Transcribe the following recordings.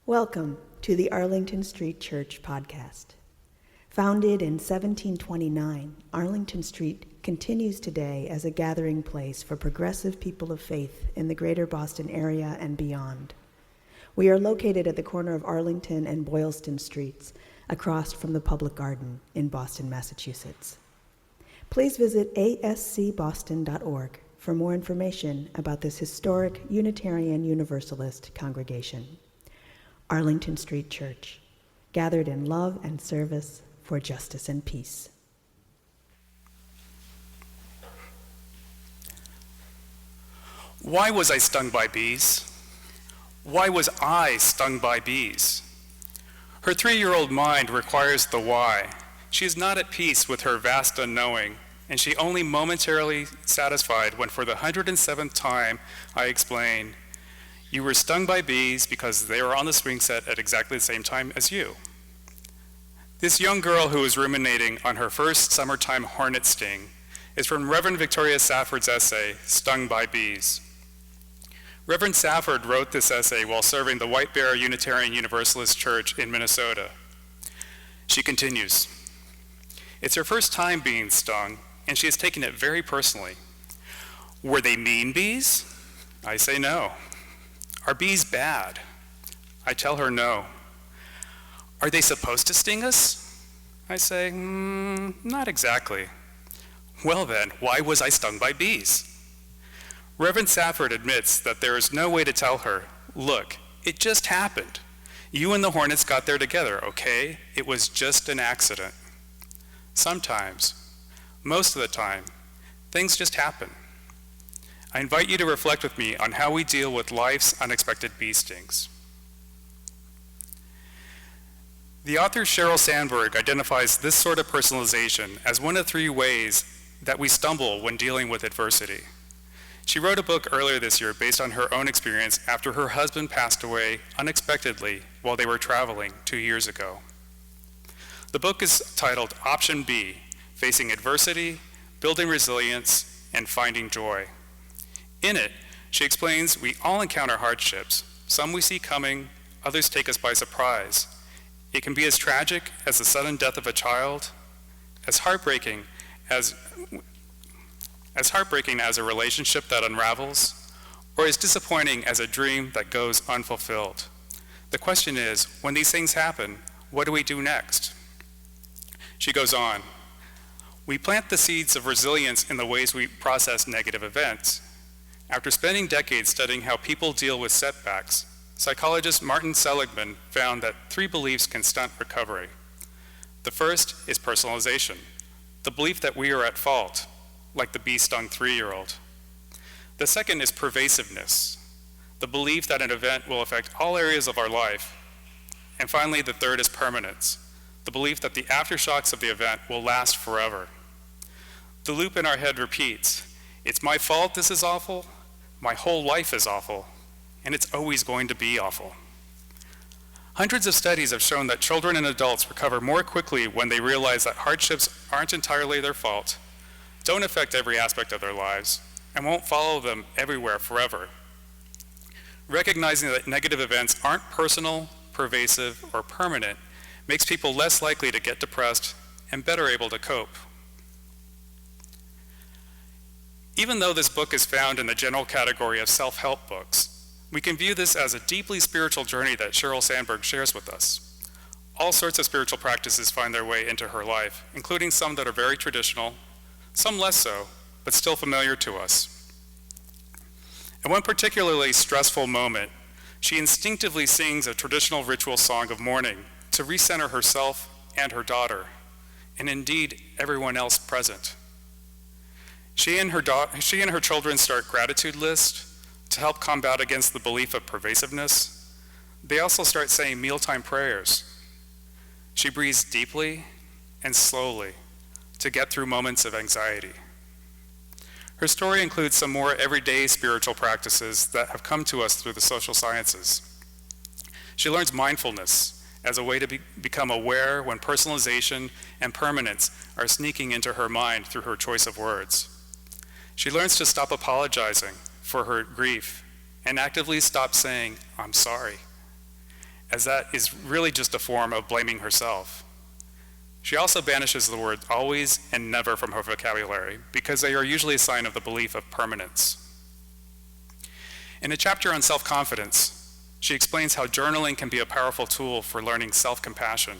Welcome to the Arlington Street Church podcast. Founded in 1729, Arlington Street continues today as a gathering place for progressive people of faith in the greater Boston area and beyond. We are located at the corner of Arlington and Boylston Streets, across from the Public Garden in Boston, Massachusetts. Please visit ascboston.org for more information about this historic Unitarian Universalist congregation. Arlington Street Church, gathered in love and service for justice and peace. Why was I stung by bees? Why was I stung by bees? Her 3-year-old mind requires the why. She is not at peace with her vast unknowing, and she only momentarily satisfied when for the 107th time I explain, you were stung by bees because they were on the swing set at exactly the same time as you. This young girl who is ruminating on her first summertime hornet sting is from Reverend Victoria Safford's essay, Stung by Bees. Reverend Safford wrote this essay while serving the White Bear Unitarian Universalist Church in Minnesota. She continues, it's her first time being stung, and she has taken it very personally. Were they mean bees? I say no. Are bees bad? I tell her no. Are they supposed to sting us? I say, not exactly. Well then, why was I stung by bees? Reverend Safford admits that there is no way to tell her, look, it just happened. You and the hornets got there together, okay? It was just an accident. Sometimes, most of the time, things just happen. I invite you to reflect with me on how we deal with life's unexpected bee stings. The author Sheryl Sandberg identifies this sort of personalization as one of 3 ways that we stumble when dealing with adversity. She wrote a book earlier this year based on her own experience after her husband passed away unexpectedly while they were traveling 2 years ago. The book is titled Option B, Facing Adversity, Building Resilience, and Finding Joy. In it, she explains we all encounter hardships. Some we see coming, others take us by surprise. It can be as tragic as the sudden death of a child, as heartbreaking as a relationship that unravels, or as disappointing as a dream that goes unfulfilled. The question is, when these things happen, what do we do next? She goes on, we plant the seeds of resilience in the ways we process negative events. After spending decades studying how people deal with setbacks, psychologist Martin Seligman found that 3 beliefs can stunt recovery. The first is personalization, the belief that we are at fault, like the bee-stung 3-year-old. The second is pervasiveness, the belief that an event will affect all areas of our life. And finally, the third is permanence, the belief that the aftershocks of the event will last forever. The loop in our head repeats, it's my fault this is awful, my whole life is awful, and it's always going to be awful. Hundreds of studies have shown that children and adults recover more quickly when they realize that hardships aren't entirely their fault, don't affect every aspect of their lives, and won't follow them everywhere forever. Recognizing that negative events aren't personal, pervasive, or permanent makes people less likely to get depressed and better able to cope. Even though this book is found in the general category of self-help books, we can view this as a deeply spiritual journey that Sheryl Sandberg shares with us. All sorts of spiritual practices find their way into her life, including some that are very traditional, some less so, but still familiar to us. At one particularly stressful moment, she instinctively sings a traditional ritual song of mourning to recenter herself and her daughter, and indeed everyone else present. She and her children start gratitude lists to help combat against the belief of pervasiveness. They also start saying mealtime prayers. She breathes deeply and slowly to get through moments of anxiety. Her story includes some more everyday spiritual practices that have come to us through the social sciences. She learns mindfulness as a way to become aware when personalization and permanence are sneaking into her mind through her choice of words. She learns to stop apologizing for her grief and actively stop saying, I'm sorry. as that is really just a form of blaming herself. She also banishes the words always and never from her vocabulary because they are usually a sign of the belief of permanence. In a chapter on self-confidence, she explains how journaling can be a powerful tool for learning self-compassion.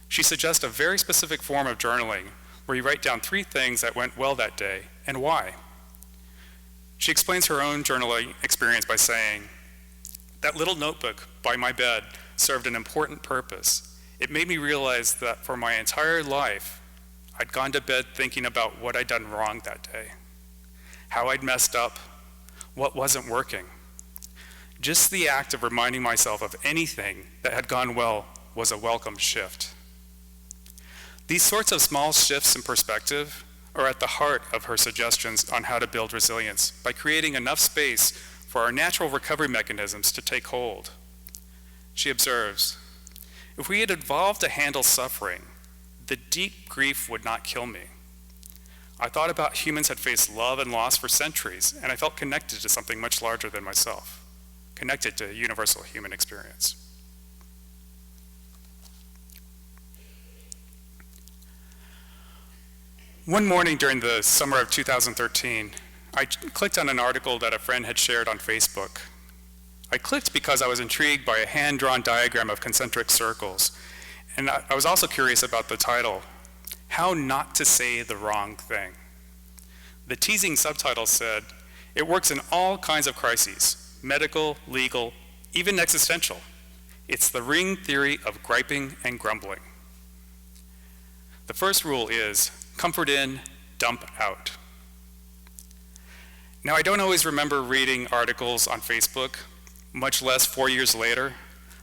She suggests a very specific form of journaling where you write down 3 things that went well that day and why. She explains her own journaling experience by saying, "That little notebook by my bed served an important purpose. It made me realize that for my entire life, I'd gone to bed thinking about what I'd done wrong that day, how I'd messed up, what wasn't working. Just the act of reminding myself of anything that had gone well was a welcome shift." These sorts of small shifts in perspective are at the heart of her suggestions on how to build resilience by creating enough space for our natural recovery mechanisms to take hold. She observes, "If we had evolved to handle suffering, the deep grief would not kill me. I thought about humans had faced love and loss for centuries, and I felt connected to something much larger than myself, connected to a universal human experience." One morning during the summer of 2013, I clicked on an article that a friend had shared on Facebook. I clicked because I was intrigued by a hand-drawn diagram of concentric circles, and I was also curious about the title, "How Not to Say the Wrong Thing." The teasing subtitle said, "It works in all kinds of crises, medical, legal, even existential. It's the ring theory of griping and grumbling." The first rule is, comfort in, dump out. Now, I don't always remember reading articles on Facebook, much less 4 years later,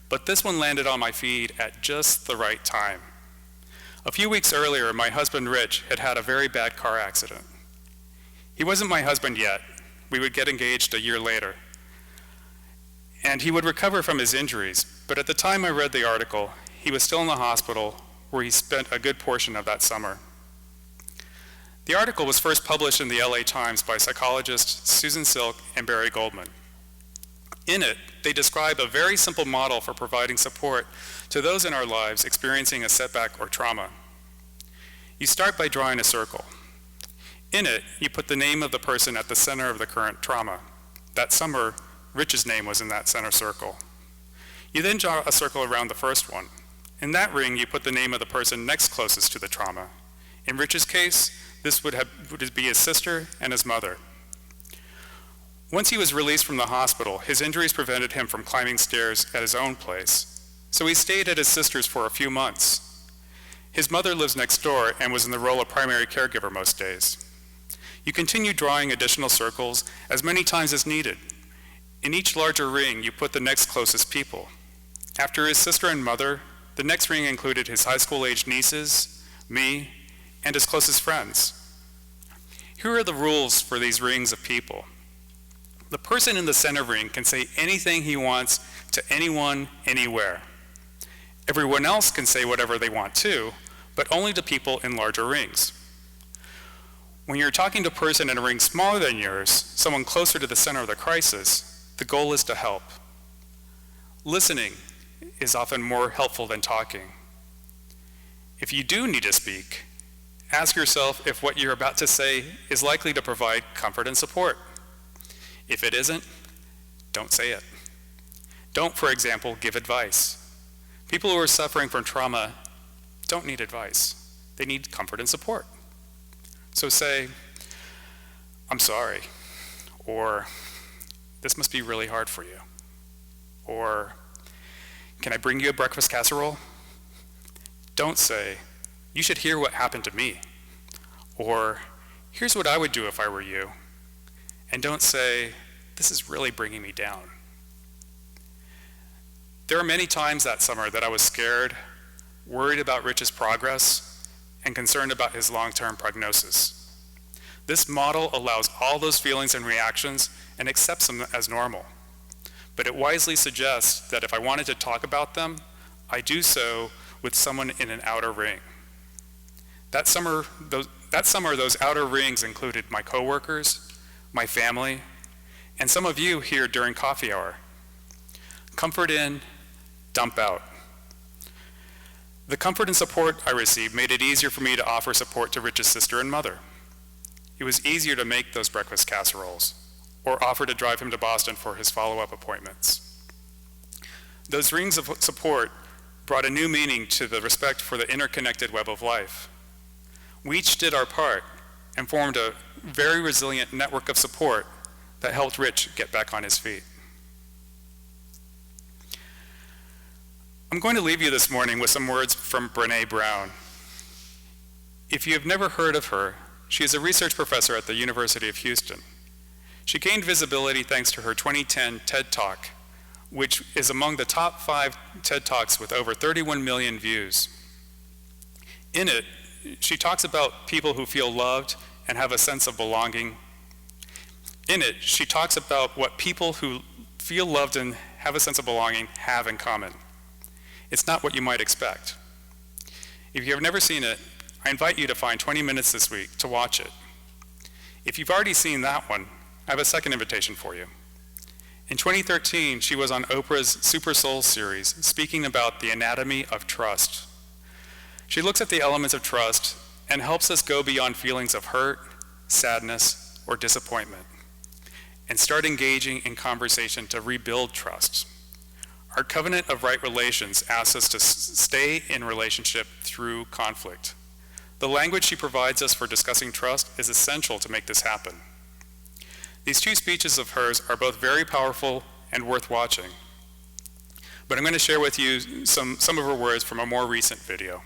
but this one landed on my feed at just the right time. A few weeks earlier, my husband Rich had had a very bad car accident. He wasn't my husband yet. We would get engaged a year later. And he would recover from his injuries, but at the time I read the article, he was still in the hospital where he spent a good portion of that summer. The article was first published in the LA Times by psychologists Susan Silk and Barry Goldman. In it, they describe a very simple model for providing support to those in our lives experiencing a setback or trauma. You start by drawing a circle. In it, you put the name of the person at the center of the current trauma. That summer, Rich's name was in that center circle. You then draw a circle around the first one. In that ring, you put the name of the person next closest to the trauma. In Rich's case, this would be his sister and his mother. Once he was released from the hospital, his injuries prevented him from climbing stairs at his own place, so he stayed at his sister's for a few months. His mother lives next door and was in the role of primary caregiver most days. You continue drawing additional circles as many times as needed. In each larger ring, you put the next closest people. After his sister and mother, the next ring included his high school-aged nieces, me, and his closest friends. Here are the rules for these rings of people. The person in the center ring can say anything he wants to anyone, anywhere. Everyone else can say whatever they want too, but only to people in larger rings. When you're talking to a person in a ring smaller than yours, someone closer to the center of the crisis, the goal is to help. Listening is often more helpful than talking. If you do need to speak, ask yourself if what you're about to say is likely to provide comfort and support. If it isn't, don't say it. Don't, for example, give advice. People who are suffering from trauma don't need advice. They need comfort and support. So say, "I'm sorry," or "This must be really hard for you," or "Can I bring you a breakfast casserole?" Don't say, "You should hear what happened to me," or "Here's what I would do if I were you." And don't say, "This is really bringing me down." There are many times that summer that I was scared, worried about Rich's progress, and concerned about his long-term prognosis. This model allows all those feelings and reactions and accepts them as normal. But it wisely suggests that if I wanted to talk about them, I do so with someone in an outer ring. That summer, those outer rings included my coworkers, my family, and some of you here during coffee hour. Comfort in, dump out. The comfort and support I received made it easier for me to offer support to Rich's sister and mother. It was easier to make those breakfast casseroles or offer to drive him to Boston for his follow-up appointments. Those rings of support brought a new meaning to the respect for the interconnected web of life. We each did our part and formed a very resilient network of support that helped Rich get back on his feet. I'm going to leave you this morning with some words from Brené Brown. If you have never heard of her, she is a research professor at the University of Houston. She gained visibility thanks to her 2010 TED Talk, which is among the top 5 TED Talks with over 31 million views. In it, she talks about people who feel loved and have a sense of belonging. In it, she talks about what people who feel loved and have a sense of belonging have in common. It's not what you might expect. If you have never seen it, I invite you to find 20 minutes this week to watch it. If you've already seen that one, I have a second invitation for you. In 2013, she was on Oprah's Super Soul series, speaking about the anatomy of trust. She looks at the elements of trust and helps us go beyond feelings of hurt, sadness, or disappointment, and start engaging in conversation to rebuild trust. Our covenant of right relations asks us to stay in relationship through conflict. The language she provides us for discussing trust is essential to make this happen. These 2 speeches of hers are both very powerful and worth watching. But I'm going to share with you some of her words from a more recent video.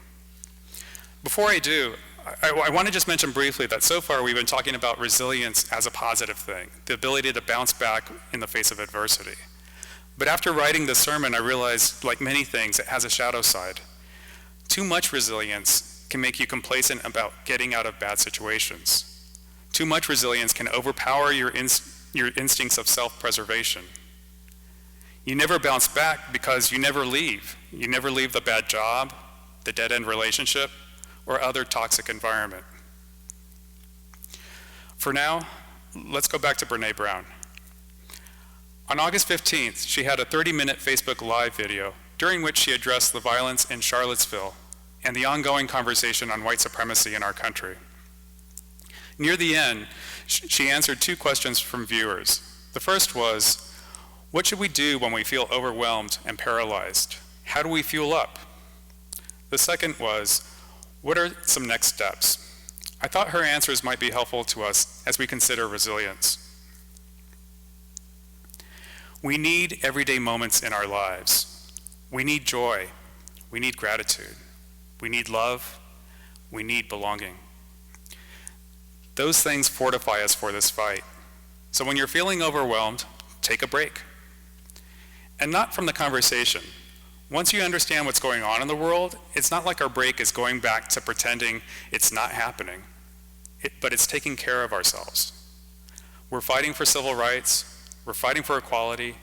Before I do, I want to just mention briefly that so far we've been talking about resilience as a positive thing, the ability to bounce back in the face of adversity. But after writing this sermon, I realized, like many things, it has a shadow side. Too much resilience can make you complacent about getting out of bad situations. Too much resilience can overpower your instincts of self-preservation. You never bounce back because you never leave. You never leave the bad job, the dead-end relationship, or other toxic environment. For now, let's go back to Brené Brown. On August 15th, she had a 30-minute Facebook Live video during which she addressed the violence in Charlottesville and the ongoing conversation on white supremacy in our country. Near the end, she answered 2 questions from viewers. The first was, what should we do when we feel overwhelmed and paralyzed? How do we fuel up? The second was, what are some next steps? I thought her answers might be helpful to us as we consider resilience. We need everyday moments in our lives. We need joy. We need gratitude. We need love. We need belonging. Those things fortify us for this fight. So when you're feeling overwhelmed, take a break. And not from the conversation. Once you understand what's going on in the world, it's not like our break is going back to pretending it's not happening, but it's taking care of ourselves. We're fighting for civil rights. We're fighting for equality.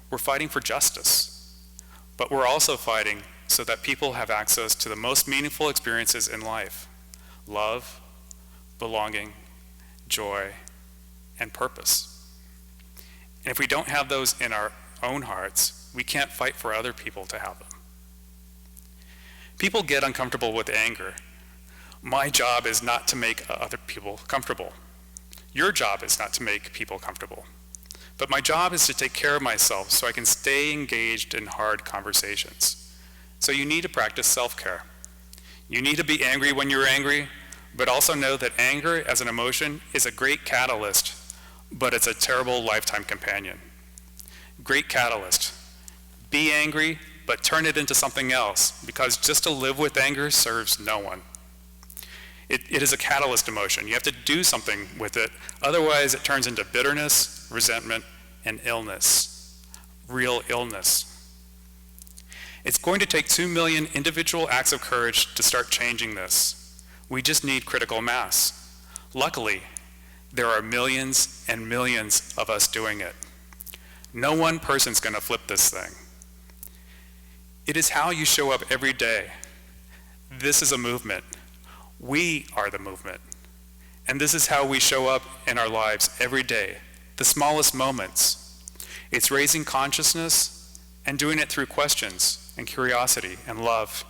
We're fighting for justice. But we're also fighting so that people have access to the most meaningful experiences in life: love, belonging, joy, and purpose. And if we don't have those in our own hearts, we can't fight for other people to have them. People get uncomfortable with anger. My job is not to make other people comfortable. Your job is not to make people comfortable. But my job is to take care of myself so I can stay engaged in hard conversations. So you need to practice self-care. You need to be angry when you're angry, but also know that anger as an emotion is a great catalyst, but it's a terrible lifetime companion. Great catalyst. Be angry, but turn it into something else, because just to live with anger serves no one. It is a catalyst emotion. You have to do something with it. Otherwise, it turns into bitterness, resentment, and illness. Real illness. It's going to take 2 million individual acts of courage to start changing this. We just need critical mass. Luckily, there are millions and millions of us doing it. No one person's going to flip this thing. It is how you show up every day. This is a movement. We are the movement. And this is how we show up in our lives every day, the smallest moments. It's raising consciousness and doing it through questions. and curiosity and love.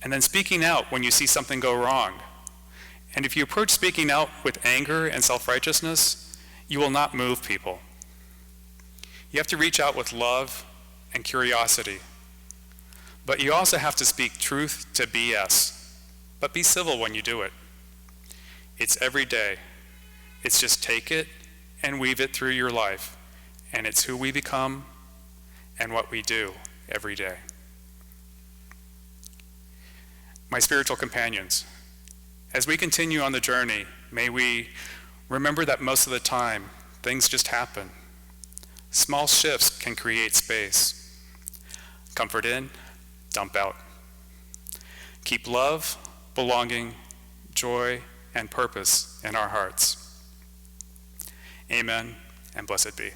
And then speaking out when you see something go wrong. And if you approach speaking out with anger and self-righteousness, you will not move people. You have to reach out with love and curiosity. But you also have to speak truth to BS. But be civil when you do it. It's every day. It's just take it and weave it through your life. And it's who we become and what we do every day. My spiritual companions, as we continue on the journey, may we remember that most of the time, things just happen. Small shifts can create space. Comfort in, dump out. Keep love, belonging, joy, and purpose in our hearts. Amen, and blessed be.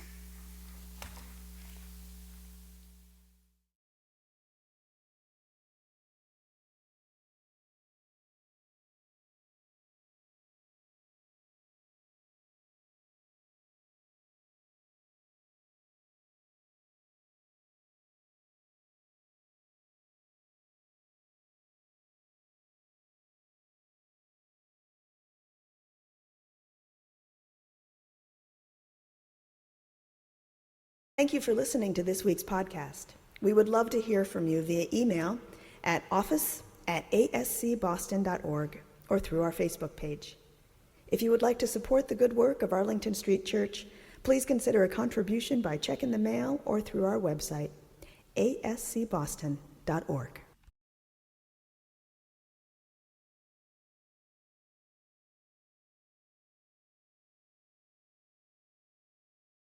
Thank you for listening to this week's podcast. We would love to hear from you via email at office@ascboston.org or through our Facebook page. If you would like to support the good work of Arlington Street Church, please consider a contribution by check in the mail or through our website, ascboston.org.